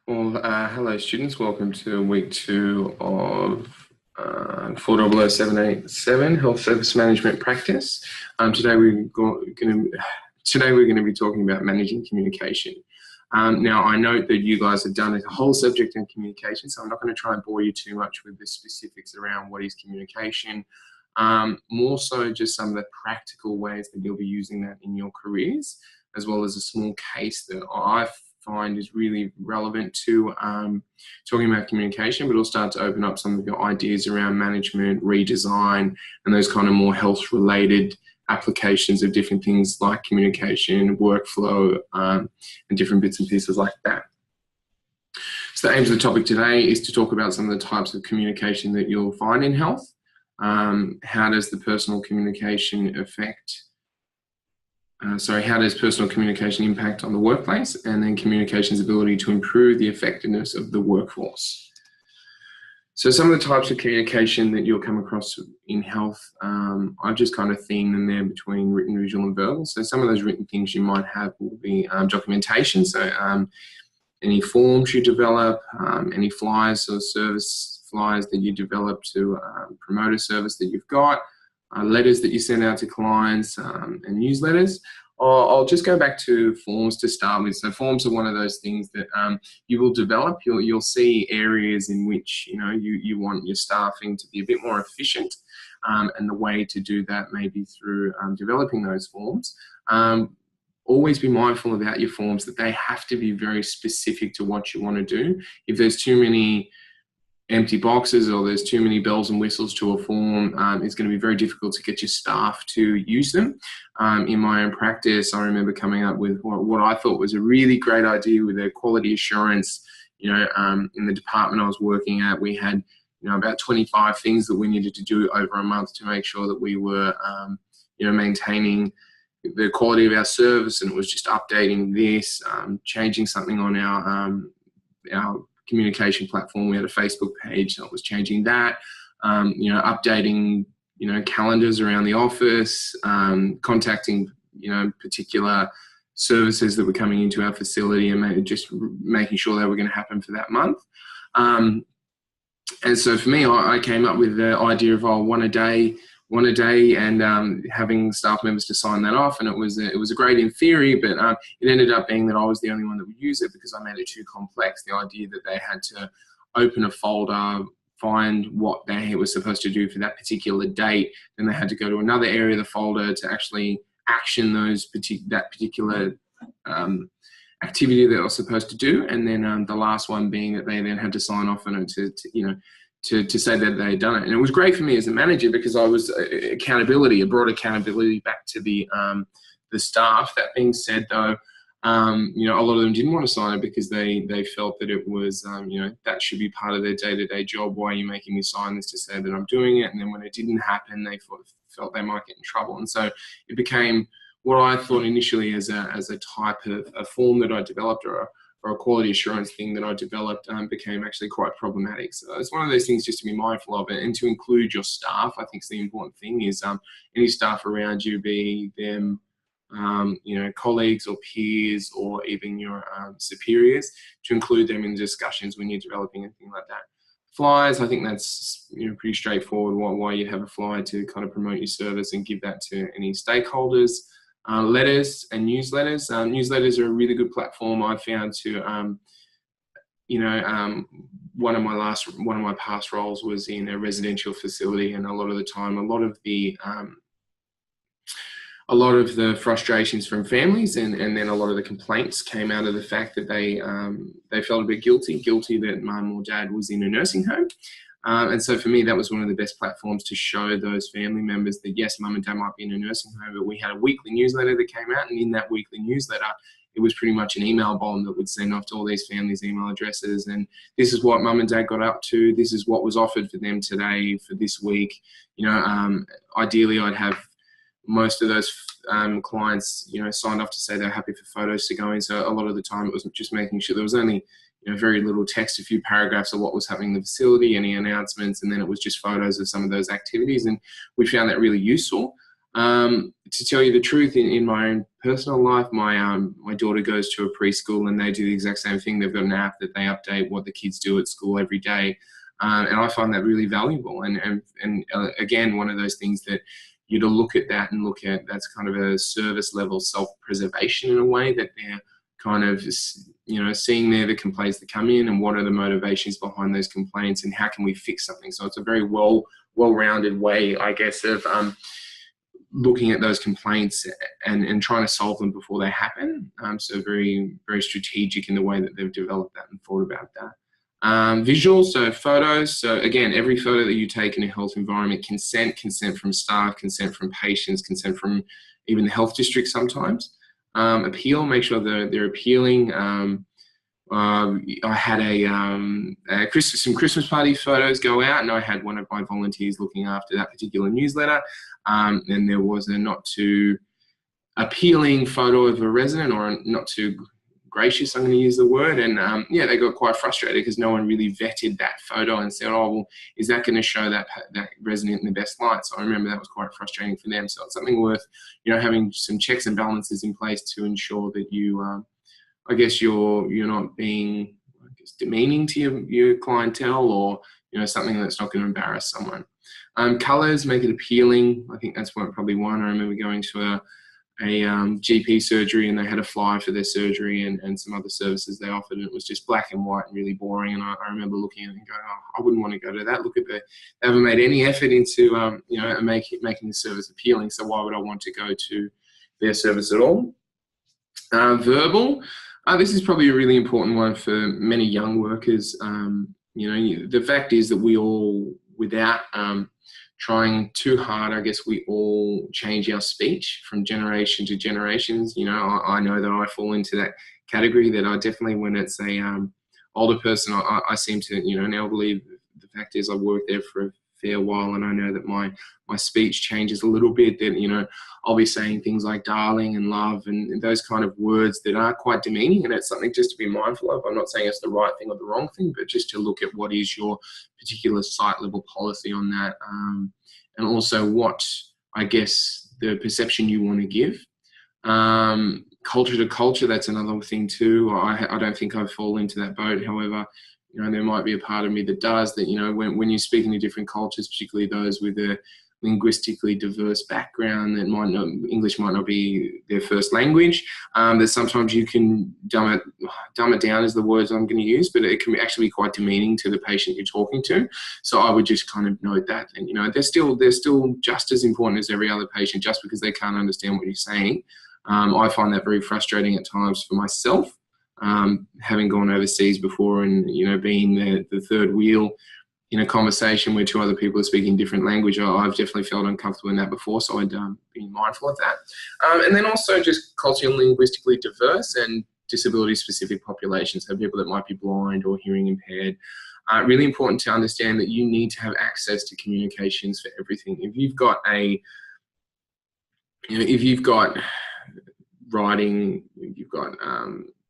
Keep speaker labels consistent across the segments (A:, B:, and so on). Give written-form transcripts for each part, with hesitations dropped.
A: Hello students, welcome to week 2 of 400787 Health Service Management Practice. Today we're going to be talking about managing communication. Now I note that you guys have done a whole subject on communication, so I'm not going to try and bore you too much with the specifics around what is communication. More so just some of the practical ways that you'll be using that in your careers, as well as a small case that I find is really relevant to talking about communication, but it'll start to open up some of your ideas around management, redesign, and those kind of more health-related applications of different things like communication, workflow, and different bits and pieces like that. So the aims of the topic today is to talk about some of the types of communication that you'll find in health. How does personal communication impact on the workplace, and then communication's ability to improve the effectiveness of the workforce. So some of the types of communication that you'll come across in health, I've just kind of themed them there between written, visual, and verbal. So some of those written things you might have will be documentation, so any forms you develop, any flyers or service flyers that you develop to promote a service that you've got, letters that you send out to clients, and newsletters. I'll just go back to forms to start with. So forms are one of those things that you will develop. You'll see areas in which you want your staffing to be a bit more efficient, and the way to do that may be through developing those forms. Always be mindful about your forms that they have to be very specific to what you want to do. If there's too many empty boxes or there's too many bells and whistles to a form, it's going to be very difficult to get your staff to use them. In my own practice, I remember coming up with what I thought was a really great idea with a quality assurance. In the department I was working at, we had about 25 things that we needed to do over a month to make sure that we were maintaining the quality of our service, and it was just updating this, changing something on our communication platform. We had a Facebook page that was changing that, updating, calendars around the office, contacting, particular services that were coming into our facility and just making sure they were going to happen for that month. And so for me, I came up with the idea of one a day, and having staff members to sign that off, and it was a great in theory, but it ended up being that I was the only one that would use it because I made it too complex. The idea that they had to open a folder, find what they were supposed to do for that particular date, then they had to go to another area of the folder to actually action that particular activity that I was supposed to do, and then the last one being that they then had to sign off on it to say that they had done it. And it was great for me as a manager because I was it brought accountability back to the staff. That being said, though, a lot of them didn't want to sign it because they felt that it was, that should be part of their day-to-day job. Why are you making me sign this to say that I'm doing it? And then when it didn't happen, they felt they might get in trouble. And so it became what I thought initially as a type of a form that I developed, or a quality assurance thing that I developed, became actually quite problematic. So it's one of those things just to be mindful of it, and to include your staff. I think the important thing is any staff around you, be them colleagues or peers or even your superiors, to include them in discussions when you're developing anything like that. Flyers, I think that's pretty straightforward. Why you have a flyer to kind of promote your service and give that to any stakeholders. Letters and newsletters. Newsletters are a really good platform I found to, one of my past roles was in a residential facility, and a lot of the time, a lot of the frustrations from families and then a lot of the complaints came out of the fact that they felt a bit guilty that mum or dad was in a nursing home. And so for me, that was one of the best platforms to show those family members that yes, mum and dad might be in a nursing home, but we had a weekly newsletter that came out, and in that weekly newsletter, it was pretty much an email bomb that would send off to all these families' email addresses. And this is what mum and dad got up to. This is what was offered for them today, for this week. Ideally, I'd have most of those clients, signed off to say they're happy for photos to go in. So a lot of the time, it was just making sure there was only very little text, a few paragraphs of what was happening in the facility, any announcements, and then it was just photos of some of those activities. And we found that really useful. To tell you the truth, in my own personal life, my daughter goes to a preschool and they do the exact same thing. They've got an app that they update what the kids do at school every day, and I find that really valuable. And again, one of those things that you to look at that and look at that's kind of a service level self-preservation in a way, that they're kind of, you know, seeing there the complaints that come in and what are the motivations behind those complaints and how can we fix something. So it's a very well-rounded way, I guess, of looking at those complaints and trying to solve them before they happen. So very, very strategic in the way that they've developed that and thought about that. Visuals, so photos. So again, every photo that you take in a health environment, consent from staff, consent from patients, consent from even the health district sometimes. Appeal, make sure that they're appealing. I had some Christmas party photos go out, and I had one of my volunteers looking after that particular newsletter. And there was a not too appealing photo of a resident, or not too gracious, I'm going to use the word. And yeah, they got quite frustrated because no one really vetted that photo and said, oh, well, is that going to show that resident in the best light? So I remember that was quite frustrating for them. So it's something worth, you know, having some checks and balances in place to ensure that you, I guess you're not being, I guess, demeaning to your clientele, or, you know, something that's not going to embarrass someone. Colors, make it appealing. I think that's probably one. I remember going to a GP surgery, and they had a flyer for their surgery and some other services they offered, and it was just black and white and really boring. And I remember looking at it and going, oh, I wouldn't want to go to that. Look at they haven't made any effort into you know, making the service appealing. So why would I want to go to their service at all? Verbal. This is probably a really important one for many young workers. You know, the fact is that we all, without trying too hard, I guess we all change our speech from generation to generations. You know, I know that I fall into that category, that I definitely, when it's a older person, I seem to, you know, an elderly, the fact is I've worked there for a fair while, and I know that my speech changes a little bit, that, you know, I'll be saying things like darling and love and those kind of words that are quite demeaning, and it's something just to be mindful of. I'm not saying it's the right thing or the wrong thing, but just to look at what is your particular site level policy on that, and also what, I guess, the perception you want to give. Culture to culture, that's another thing too. I don't think I fall into that boat. However, you know, there might be a part of me that does, that, you know, when you're speaking to different cultures, particularly those with a linguistically diverse background, that English might not be their first language, that sometimes you can dumb it down is the words I'm going to use, but it can actually be quite demeaning to the patient you're talking to. So I would just kind of note that, and, you know, they're still just as important as every other patient, just because they can't understand what you're saying. I find that very frustrating at times for myself. Having gone overseas before, and, you know, being the third wheel in a conversation where two other people are speaking different language, I've definitely felt uncomfortable in that before, so I'd be mindful of that. And then also just culturally and linguistically diverse and disability-specific populations, so people that might be blind or hearing impaired. Really important to understand that you need to have access to communications for everything. If you've got if you've got writing, if you've got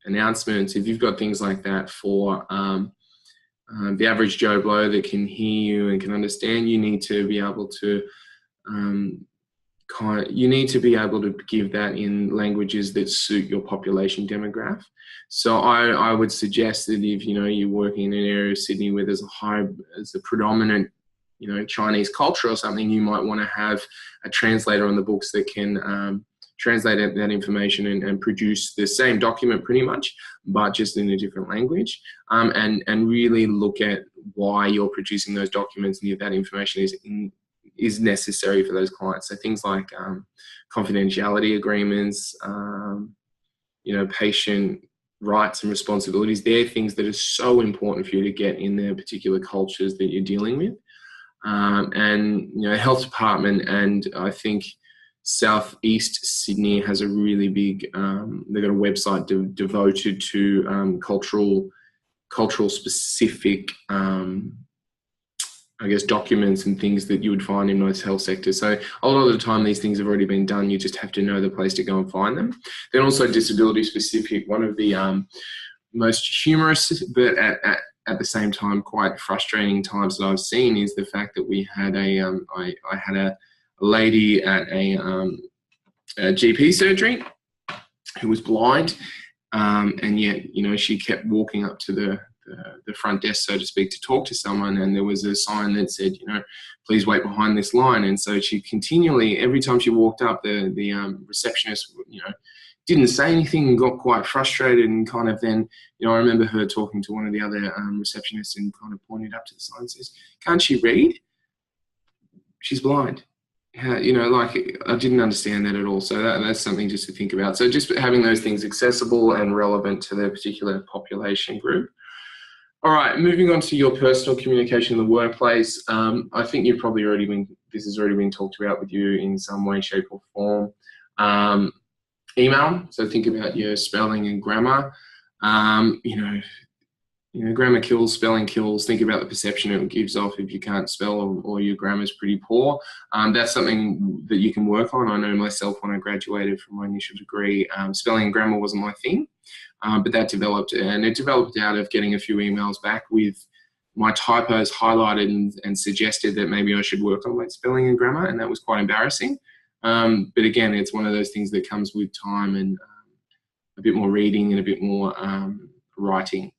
A: announcements, if you've got things like that for the average Joe Blow that can hear you and can understand, you need to be able to give that in languages that suit your population demographic. So I would suggest that if, you know, you're working in an area of Sydney where there's a predominant, you know, Chinese culture or something, you might want to have a translator on the books that can translate that information and produce the same document pretty much, but just in a different language, and really look at why you're producing those documents and if that information is necessary for those clients. So things like confidentiality agreements, you know, patient rights and responsibilities, they're things that are so important for you to get in the particular cultures that you're dealing with. And, you know, health department, and I think Southeast Sydney has a really big, they've got a website devoted to cultural specific, I guess, documents and things that you would find in most health sectors. So a lot of the time these things have already been done. You just have to know the place to go and find them. Then also disability specific, one of the most humorous but at the same time quite frustrating times that I've seen is the fact that we had I had a lady at a GP surgery who was blind, and yet, you know, she kept walking up to the front desk, so to speak, to talk to someone, and there was a sign that said, you know, please wait behind this line. And so she continually, every time she walked up, the receptionist, you know, didn't say anything and got quite frustrated, and kind of then, you know, I remember her talking to one of the other receptionists and kind of pointed up to the sign and says, can't she read? She's blind. You know, like, I didn't understand that at all. So that's something just to think about. So just having those things accessible and relevant to their particular population group. All right, moving on to your personal communication in the workplace. I think you've probably this has already been talked about with you in some way, shape or form. Email, so think about your spelling and grammar. You know, grammar kills, spelling kills. Think about the perception it gives off if you can't spell or your grammar's pretty poor. That's something that you can work on. I know myself, when I graduated from my initial degree, spelling and grammar wasn't my thing, but that developed, and it developed out of getting a few emails back with my typos highlighted and suggested that maybe I should work on my spelling and grammar, and that was quite embarrassing. But again, it's one of those things that comes with time and a bit more reading and a bit more writing.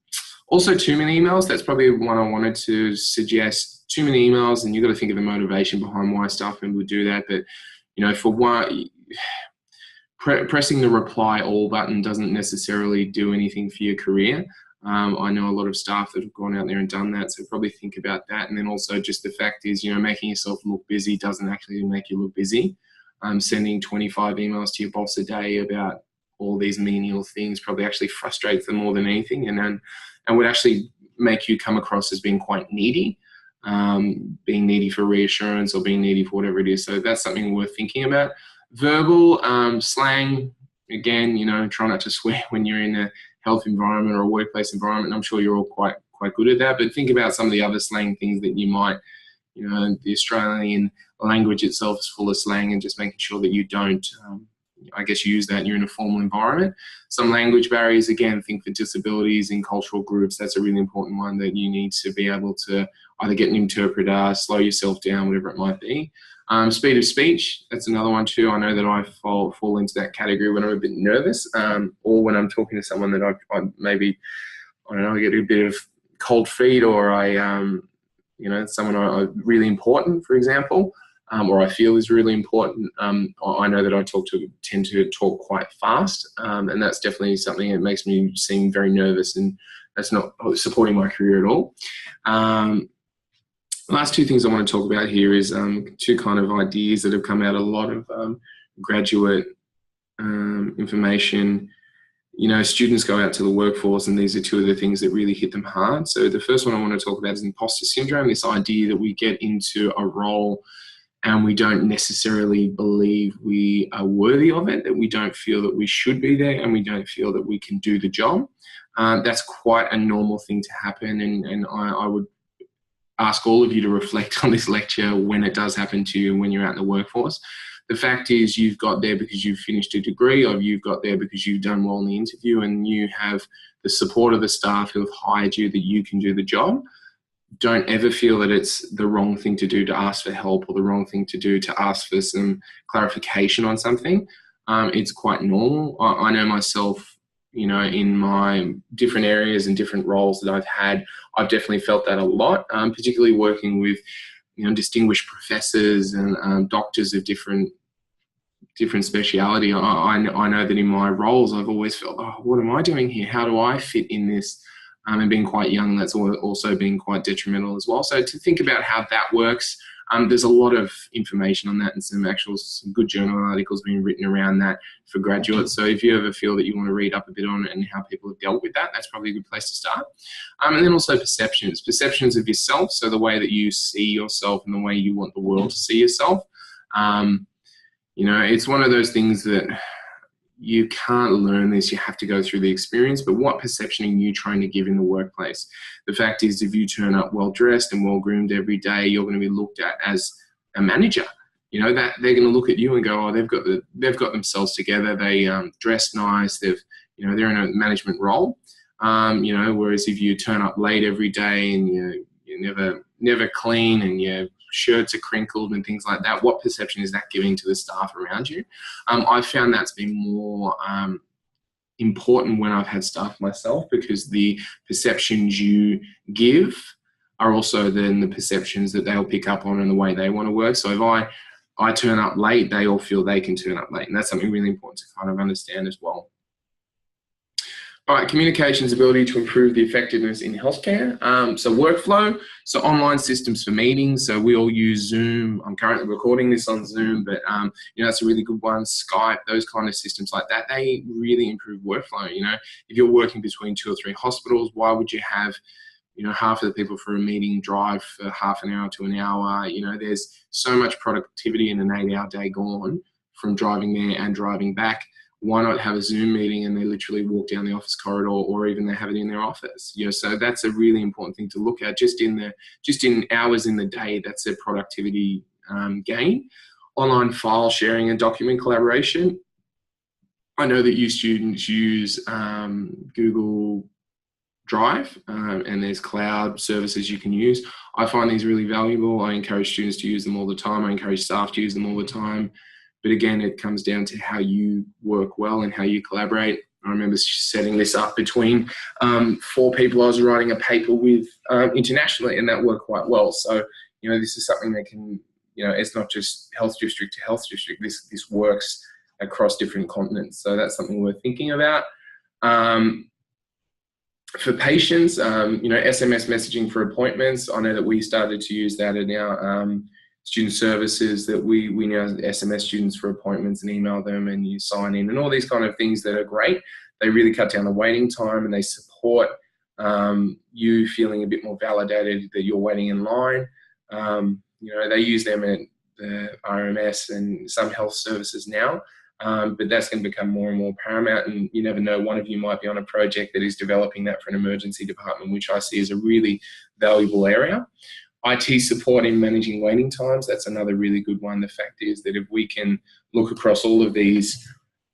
A: Also, too many emails. That's probably one I wanted to suggest. Too many emails, and you've got to think of the motivation behind why staff members would do that. But, you know, for one, pressing the reply all button doesn't necessarily do anything for your career. I know a lot of staff that have gone out there and done that, so probably think about that. And then also just the fact is, you know, making yourself look busy doesn't actually make you look busy. Sending 25 emails to your boss a day about all these menial things probably actually frustrates them more than anything, and would actually make you come across as being quite needy, being needy for reassurance or being needy for whatever it is. So that's something worth thinking about. Verbal slang, again, you know, try not to swear when you're in a health environment or a workplace environment. I'm sure you're all quite good at that, but think about some of the other slang things that you might, you know, the Australian language itself is full of slang, and just making sure that you don't, I guess, use that you're in a formal environment. Some language barriers, again, think for disabilities in cultural groups. That's a really important one, that you need to be able to either get an interpreter, slow yourself down, whatever it might be. Speed of speech, that's another one too. I know that I fall into that category when I'm a bit nervous, or when I'm talking to someone that I maybe, I don't know, I get a bit of cold feet, or you know, someone I really important, for example, or I feel is really important. I know that I tend to talk quite fast, and that's definitely something that makes me seem very nervous, and that's not supporting my career at all. Last two things I want to talk about here is two kind of ideas that have come out of a lot of graduate information. You know, students go out to the workforce, and these are two of the things that really hit them hard. So the first one I want to talk about is imposter syndrome, this idea that we get into a role and we don't necessarily believe we are worthy of it, that we don't feel that we should be there, and we don't feel that we can do the job. That's quite a normal thing to happen, and I would ask all of you to reflect on this lecture when it does happen to you, when you're out in the workforce. The fact is, you've got there because you've finished a degree, or you've got there because you've done well in the interview, and you have the support of the staff who have hired you, that you can do the job. Don't ever feel that it's the wrong thing to do to ask for help, or the wrong thing to do to ask for some clarification on something. It's quite normal. I know myself, you know, in my different areas and different roles that I've had, I've definitely felt that a lot, particularly working with, you know, distinguished professors and doctors of different speciality. I know that in my roles, I've always felt, oh, what am I doing here? How do I fit in this? And being quite young, that's also been quite detrimental as well. So to think about how that works, there's a lot of information on that, and some good journal articles being written around that for graduates. So if you ever feel that you want to read up a bit on it and how people have dealt with that, that's probably a good place to start. And then also perceptions of yourself. So the way that you see yourself and the way you want the world to see yourself. You know, it's one of those things that you can't learn this, you have to go through the experience. But what perception are you trying to give in the workplace? The fact is, if you turn up well dressed and well groomed every day, you're going to be looked at as a manager. You know, that they're going to look at you and go, oh, they've got themselves together. They dress nice. They're in a management role. Whereas if you turn up late every day and you never clean, and you're shirts are crinkled and things like that, what perception is that giving to the staff around you? I've found that's been more important when I've had staff myself, because the perceptions you give are also then the perceptions that they'll pick up on and the way they want to work. So if I turn up late, they all feel they can turn up late. And that's something really important to kind of understand as well. All right, communications ability to improve the effectiveness in healthcare. So workflow, so online systems for meetings. So we all use Zoom. I'm currently recording this on Zoom, but you know, that's a really good one. Skype, those kind of systems like that, they really improve workflow. You know, if you're working between 2 or 3 hospitals, why would you have, you know, half of the people for a meeting drive for half an hour to an hour? You know, there's so much productivity in an 8-hour day gone from driving there and driving back. Why not have a Zoom meeting and they literally walk down the office corridor, or even they have it in their office? You know, so that's a really important thing to look at. Just in hours in the day, that's a productivity gain. Online file sharing and document collaboration. I know that you students use Google Drive, and there's cloud services you can use. I find these really valuable. I encourage students to use them all the time. I encourage staff to use them all the time. But again, it comes down to how you work well and how you collaborate. I remember setting this up between 4 people I was writing a paper with internationally, and that worked quite well. So, you know, this is something that can, you know, it's not just health district to health district. This works across different continents. So that's something we're thinking about. For patients, you know, SMS messaging for appointments. I know that we started to use that in our student services, that we now SMS students for appointments and email them, and you sign in, and all these kind of things that are great. They really cut down the waiting time, and they support you feeling a bit more validated that you're waiting in line. You know, they use them at the RMS and some health services now. But that's going to become more and more paramount, and you never know, one of you might be on a project that is developing that for an emergency department, which I see as a really valuable area. IT support in managing waiting times, that's another really good one. The fact is that if we can look across all of these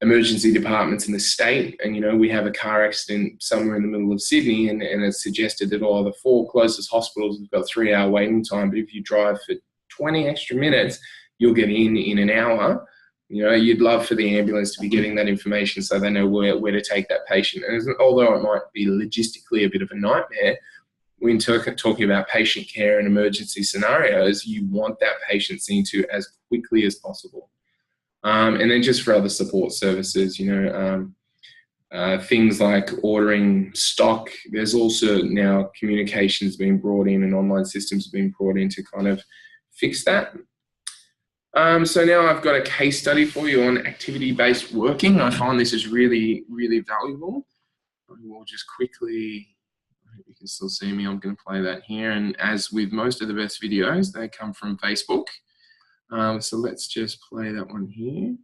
A: emergency departments in the state, and you know, we have a car accident somewhere in the middle of Sydney, and it's suggested that all the 4 closest hospitals have got 3-hour waiting time, but if you drive for 20 extra minutes, you'll get in an hour. You know, you'd love for the ambulance to be getting that information so they know where to take that patient. And although it might be logistically a bit of a nightmare, when talking about patient care and emergency scenarios, you want that patient seen to as quickly as possible. And then just for other support services, you know, things like ordering stock. There's also now communications being brought in and online systems being brought in to kind of fix that. So now I've got a case study for you on activity-based working. I find this is really, really valuable. We'll just quickly, I hope you can still see me, I'm going to play that here. And as with most of the best videos, they come from Facebook. So let's just play that one here.